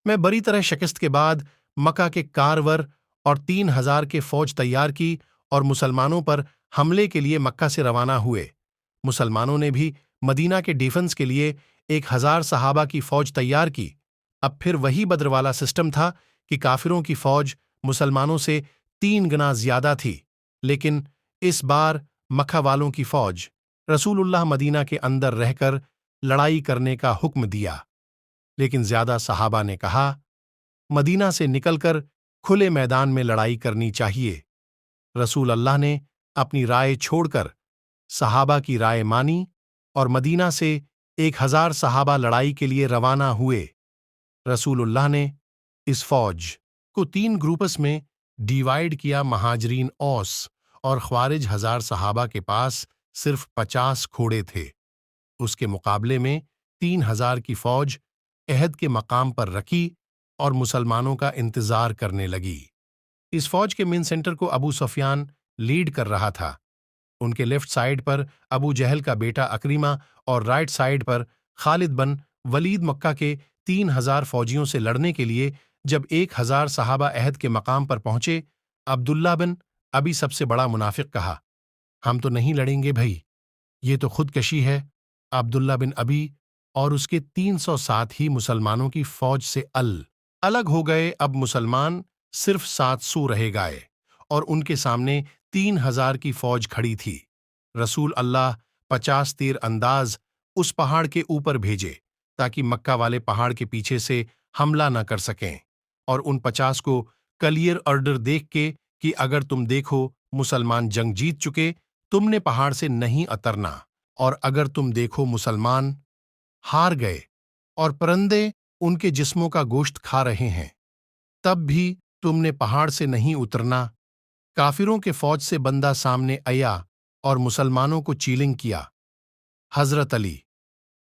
میں بری طرح شکست کے بعد مکہ کے کارور اور 3,000 کے فوج تیار کی اور مسلمانوں پر حملے کے لیے مکہ سے روانہ ہوئے۔ مسلمانوں نے بھی مدینہ کے ڈیفنس کے لیے 1,000 صحابہ کی فوج تیار کی۔ اب پھر وہی بدر والا سسٹم تھا کہ کافروں کی فوج مسلمانوں سے 3 گنا زیادہ تھی، لیکن اس بار مکہ والوں کی فوج رسول اللہ مدینہ کے اندر رہ کر لڑائی کرنے کا حکم دیا، لیکن زیادہ صحابہ نے کہا مدینہ سے نکل کر کھلے میدان میں لڑائی کرنی چاہیے۔ رسول اللہ نے اپنی رائے چھوڑ کر صحابہ کی رائے مانی اور مدینہ سے 1,000 صحابہ لڑائی کے لیے روانہ ہوئے۔ رسول اللہ نے اس فوج کو 3 گروپس میں ڈیوائیڈ کیا۔ مہاجرین اوس اور خوارج 1,000 صحابہ کے پاس صرف 50 گھوڑے تھے، اس کے مقابلے میں 3,000 کی فوج عہد کے مقام پر رکھی اور مسلمانوں کا انتظار کرنے لگی۔ اس فوج کے مین سینٹر کو ابو سفیان لیڈ کر رہا تھا۔ ان کے لیفٹ سائیڈ پر ابو جہل کا بیٹا اکریمہ اور رائٹ سائیڈ پر خالد بن ولید۔ مکہ کے 3,000 فوجیوں سے لڑنے کے لیے جب 1,000 صحابہ عہد کے مقام پر پہنچے، عبداللہ بن ابی سب سے بڑا منافق کہا، ہم تو نہیں لڑیں گے بھائی، یہ تو خودکشی ہے۔ عبداللہ بن ابی اور اس کے 300 ساتھی مسلمانوں کی فوج سے الگ ہو گئے۔ اب مسلمان صرف 700 رہ گئے اور ان کے سامنے 3,000 کی فوج کھڑی تھی۔ رسول اللہ 50 تیر انداز اس پہاڑ کے اوپر بھیجے تاکہ مکہ والے پہاڑ کے پیچھے سے حملہ نہ کر سکیں، اور ان 50 کو کلیئر آرڈر دیکھ کے کہ اگر تم دیکھو مسلمان جنگ جیت چکے، تم نے پہاڑ سے نہیں اترنا، اور اگر تم دیکھو مسلمان ہار گئے اور پرندے ان کے جسموں کا گوشت کھا رہے ہیں، تب بھی تم نے پہاڑ سے نہیں اترنا۔ کافروں کے فوج سے بندہ سامنے آیا اور مسلمانوں کو چیلنج کیا۔ حضرت علی